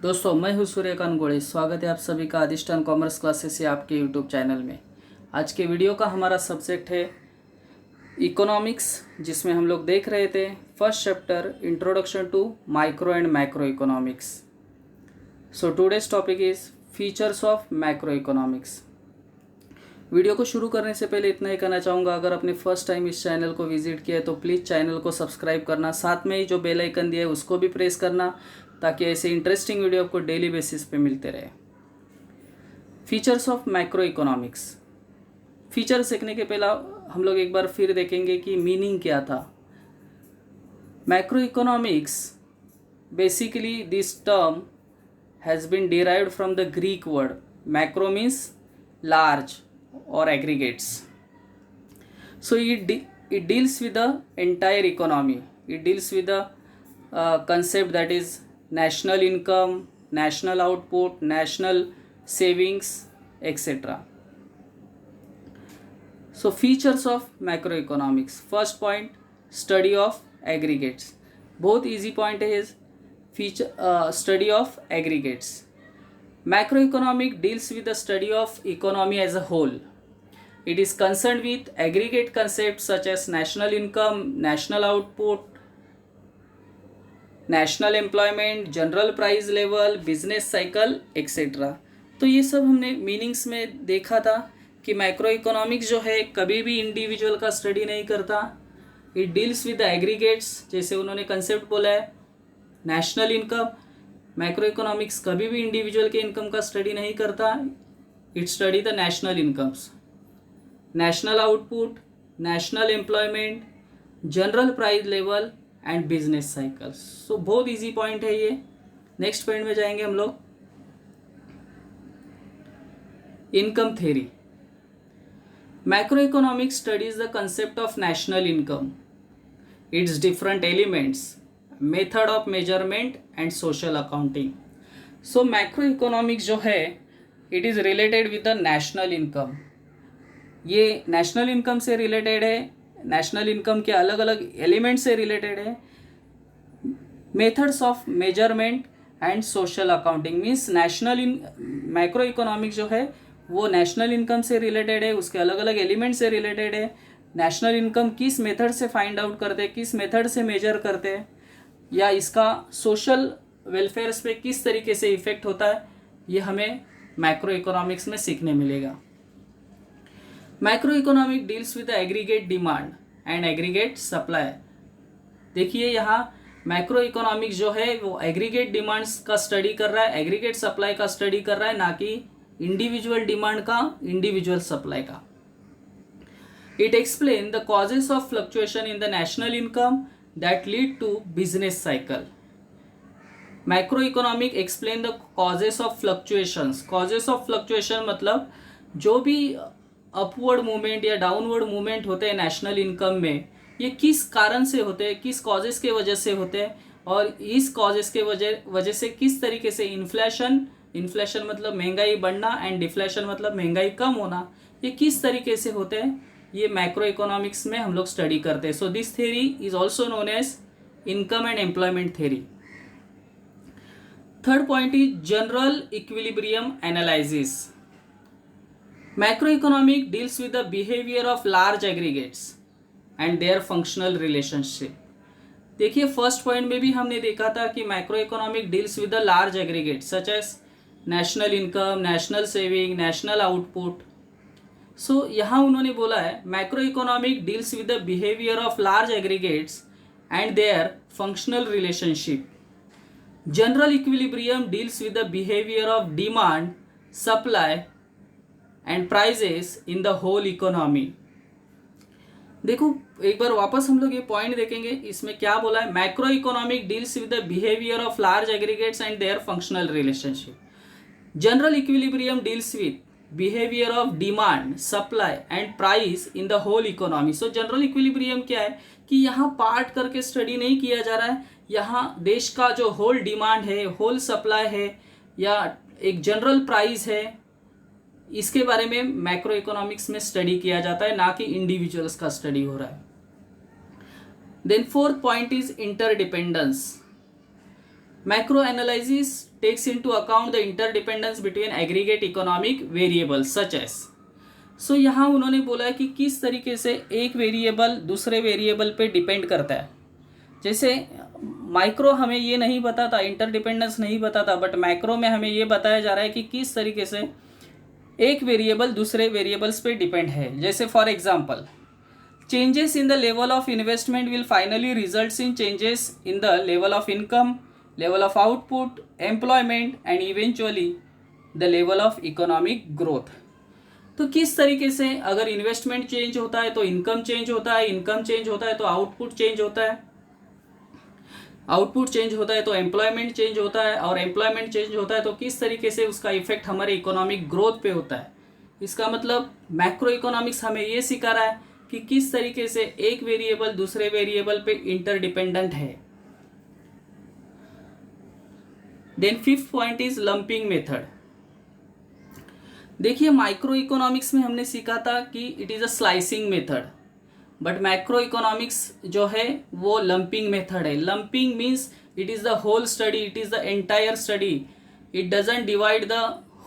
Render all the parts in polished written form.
दोस्तों, मैं हूं सूर्यकांत गोड़े। स्वागत है आप सभी का अधिष्ठान कॉमर्स क्लासेस से आपके यूट्यूब चैनल में। आज के वीडियो का हमारा सब्जेक्ट है इकोनॉमिक्स, जिसमें हम लोग देख रहे थे first chapter introduction to micro and macro economics. So today's topic is features of macro economics. Video को शुरू करने से पहले इतना ही कहना चाहूँगा, अगर आपने फर्स्ट टाइम इस चैनल को विजिट किया है तो प्लीज़ चैनल को सब्सक्राइब करना, साथ में ही जो बेल आइकन दिया है उसको भी प्रेस करना, ताकि ऐसे इंटरेस्टिंग वीडियो आपको डेली बेसिस पे मिलते रहे। Features of macro economics. Feature सीखने के पहला हम लोग एक बार फिर देखेंगे कि मीनिंग क्या था। Macro economics, basically this term has been derived from the Greek word macro means large or aggregates. So it deals with the entire economy. It deals with the concept that is national income, national output, national savings, etc. So features of macroeconomics. First point, study of aggregates. Both easy point is study of aggregates. Macroeconomic deals with the study of economy as a whole. It is concerned with aggregate concepts such as national income, national output, national employment, general price level, business cycle, etc. तो ये सब हमने meanings में देखा था कि macro economics जो है कभी भी इंडिविजुअल का स्टडी नहीं करता। It deals with the aggregates, जैसे उन्होंने कंसेप्ट बोला है नेशनल इनकम। मैक्रो इकोनॉमिक्स कभी भी इंडिविजुअल के इनकम का स्टडी नहीं करता। It study the national incomes, national output, national employment, general price level and business cycles. So बहुत इजी पॉइंट है ये। नेक्स्ट पॉइंट में जाएंगे हम लोग। Income theory. Macro economics studies the concept of national income, it's different elements, method of measurement and social accounting. So macro economics जो है it is related with the national income. ये national income से related है, national income के अलग अलग element से related है। Methods of measurement and social accounting means macro economics जो है वो नेशनल इनकम से रिलेटेड है, उसके अलग अलग एलिमेंट से रिलेटेड है। नेशनल इनकम किस मेथड से फाइंड आउट करते हैं, किस मेथड से मेजर करते हैं, या इसका सोशल वेलफेयर्स पे किस तरीके से इफेक्ट होता है, ये हमें मैक्रो इकोनॉमिक्स में सीखने मिलेगा। Macro economic deals with the aggregate demand and aggregate supply. देखिए यहाँ मैक्रो इकोनॉमिक्स जो है वो एग्रीगेट डिमांड्स का स्टडी कर रहा है, एग्रीगेट सप्लाई का स्टडी कर रहा है, ना कि इंडिविजुअल डिमांड का, इंडिविजुअल सप्लाई का। It explain the causes of fluctuation in the national income that lead to business cycle. Macroeconomic explain the causes of fluctuations. Causes of fluctuation मतलब जो भी अपवर्ड मूवमेंट या डाउनवर्ड मूवमेंट होते हैं national income में, ये किस कारण से होते हैं, किस कॉजेस के वजह से होते हैं, और इस कॉजेस के वजह से किस तरीके से इन्फ्लेशन मतलब महंगाई बढ़ना एंड डिफ्लेशन मतलब महंगाई कम होना, ये किस तरीके से होते हैं, ये मैक्रो इकोनॉमिक्स में हम लोग स्टडी करते हैं। So this theory is also known as income and employment theory. Third point is general equilibrium analysis. Macro economic deals with the behaviour of large aggregates and their functional relationship. देखिए first point में भी हमने देखा था कि macro economic deals with the large aggregates such as national income, national saving, national output. So यहाँ उन्होंने बोला है macro economic deals with the behaviour of large aggregates and their functional relationship. General equilibrium deals with the behaviour of demand, supply and prices in the whole economy. देखो एक बार वापस हम लोग ये पॉइंट देखेंगे, इसमें क्या बोला है। Macro economic deals with the behaviour of large aggregates and their functional relationship. General equilibrium deals with behaviour of demand, supply and price in the whole economy. So general equilibrium क्या है कि यहाँ part करके study नहीं किया जा रहा है, यहाँ देश का जो होल डिमांड है, होल सप्लाई है, या एक जनरल प्राइस है, इसके बारे में मैक्रो इकोनॉमिक्स में स्टडी किया जाता है, ना कि इंडिविजुअल्स का स्टडी हो रहा है। Then fourth point is interdependence. Macro analysis takes into account the interdependence between aggregate economic variables such as. So यहाँ उन्होंने बोला कि किस तरीके से एक वेरिएबल दूसरे वेरिएबल पे डिपेंड करता है। जैसे माइक्रो हमें ये नहीं बताता, इंटरडिपेंडेंस नहीं बताता, बट मैक्रो में हमें ये बताया जा रहा है कि किस तरीके से एक वेरिएबल दूसरे वेरिएबल्स पे डिपेंड है। जैसे for example, changes in the level of investment will finally results in changes in the level of income, level of output, employment and eventually the level of economic growth. तो किस तरीके से अगर investment change होता है तो income change होता है, इनकम चेंज होता है तो आउटपुट चेंज होता है, आउटपुट चेंज होता है तो एम्प्लॉयमेंट चेंज होता है, और एम्प्लॉयमेंट चेंज होता है तो किस तरीके से उसका इफेक्ट हमारे इकोनॉमिक ग्रोथ पे होता है। इसका मतलब मैक्रो इकोनॉमिक्स हमें ये सिखा रहा है कि किस तरीके से एक वेरिएबल दूसरे वेरिएबल पे इंटरडिपेंडेंट है। Then fifth point is lumping method. देखिए माइक्रो इकोनॉमिक्स में हमने सीखा था कि it is a slicing method, but macro economics जो है वो लंपिंग मेथड है। Lumping means it is the whole study, it is the entire study, it doesn't divide the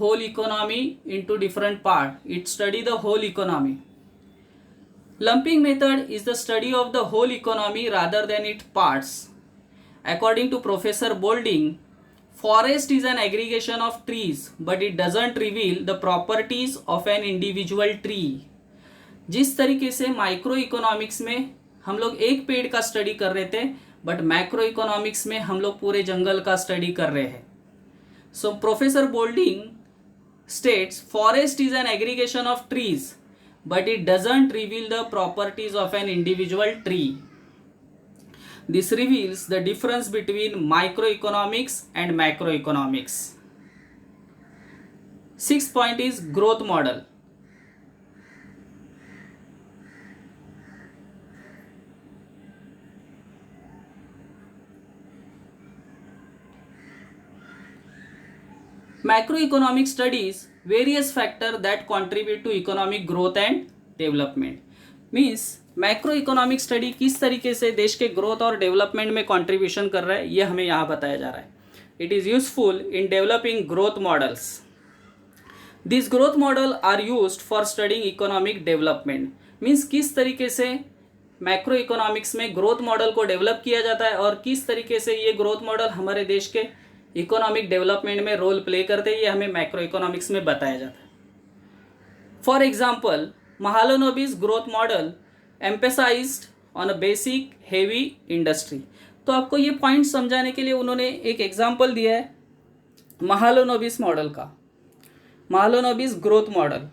whole economy into different part, it study the whole economy. Lumping method is the study of the whole economy rather than its parts. According to Professor Bolding, forest is an aggregation of trees, but it doesn't reveal the properties of an individual tree. जिस तरीके से micro economics में हम लोग एक पेड़ का study कर रहे थे, बट मैक्रो इकोनॉमिक्स में हम लोग पूरे जंगल का स्टडी कर रहे हैं। So professor Boulding states forest is an aggregation of trees, but it doesn't reveal the properties of an individual tree. This reveals the difference between microeconomics and macroeconomics. Sixth point is growth model. Macroeconomic studies various factors that contribute to economic growth and development. Means macro economic study किस तरीके से देश के growth और development में contribution कर रहा है, ये हमें यहाँ बताया जा रहा है। It is useful in developing growth models. This growth model are used for studying economic development. Means किस तरीके से मैक्रो इकोनॉमिक्स में ग्रोथ मॉडल को डेवलप किया जाता है और किस तरीके से ये ग्रोथ मॉडल हमारे देश के इकोनॉमिक डेवलपमेंट में रोल प्ले करते हैं, ये हमें मैक्रो इकोनॉमिक्स में बताया जाता है। For example, Mahalanobis growth model emphasised on a basic heavy industry. तो आपको ये पॉइंट समझाने के लिए उन्होंने एक एग्जाम्पल दिया है महालनोबिस मॉडल का। महालनोबिस ग्रोथ मॉडल,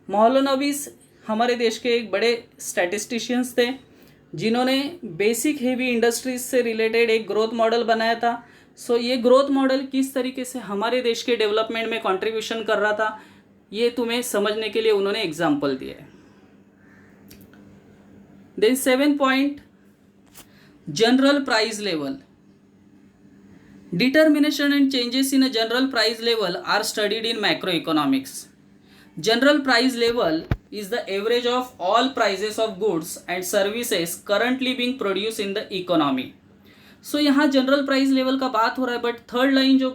महालनोबिस हमारे देश के एक बड़े स्टैटिस्टिशियंस थे जिन्होंने बेसिक हेवी इंडस्ट्रीज से रिलेटेड एक ग्रोथ मॉडल बनाया था। सो ये ग्रोथ मॉडल किस तरीके से हमारे देश के डेवलपमेंट में कंट्रीब्यूशन कर रहा था, ये तुम्हें समझने के लिए उन्होंने एग्जाम्पल दिया है। Then 7 point, general price level. Determination and changes in a general price level are studied in macro economics. General price level is the average of all prices of goods and services currently being produced in the economy. So यहाँ general price level का बात हो रहा है, but third line जो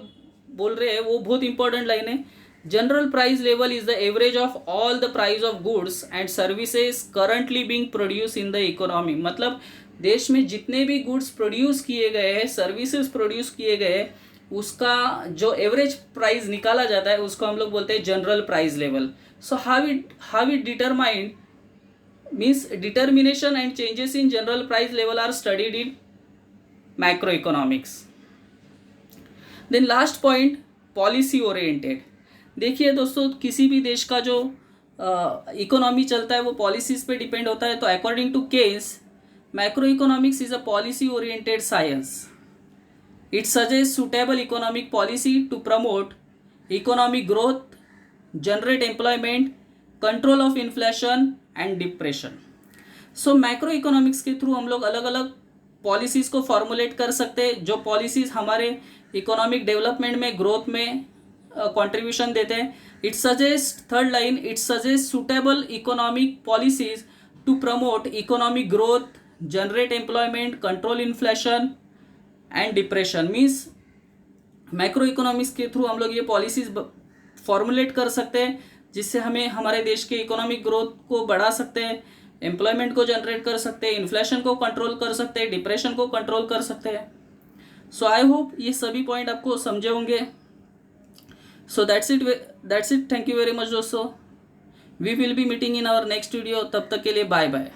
बोल रहे हैं वो बहुत इंपॉर्टेंट लाइन है। General price level is the average of all the price of goods and services currently being produce in the economy. मतलब देश में जितने भी गुड्स प्रोड्यूस किए गए हैं, सर्विसेज प्रोड्यूस किए गए हैं, उसका जो एवरेज प्राइस निकाला जाता है उसको हम लोग बोलते हैं general price level. So how it determined means determination and changes in general price level are studied in macroeconomics. Then last point, policy oriented. देखिए दोस्तों, किसी भी देश का जो इकोनॉमी चलता है वो पॉलिसीज पे डिपेंड होता है। तो according to case, macro economics is a policy oriented science. It suggest suitable economic policy to promote economic growth, generate employment, control of inflation and depression. So macro economics के through हम लोग अलग अलग policies को formulate कर सकते हैं, जो पॉलिसीज़ हमारे इकोनॉमिक डेवलपमेंट में, ग्रोथ में कंट्रीब्यूशन देते हैं। It suggest, third line, it suggest suitable economic policies to promote economic growth, generate employment, control inflation and depression. Means macro economics के थ्रू हम लोग ये पॉलिसीज फॉर्मुलेट कर सकते हैं जिससे हमें हमारे देश के इकोनॉमिक ग्रोथ को बढ़ा सकते हैं, एम्प्लॉयमेंट को जनरेट कर सकते हैं, इन्फ्लेशन को कंट्रोल कर सकते हैं, डिप्रेशन को कंट्रोल कर सकते हैं। सो आई होप ये सभी पॉइंट आपको समझे होंगे। So that's it, thank you very much दोस्तों। We will be meeting in our next video. तब तक के लिए बाय बाय।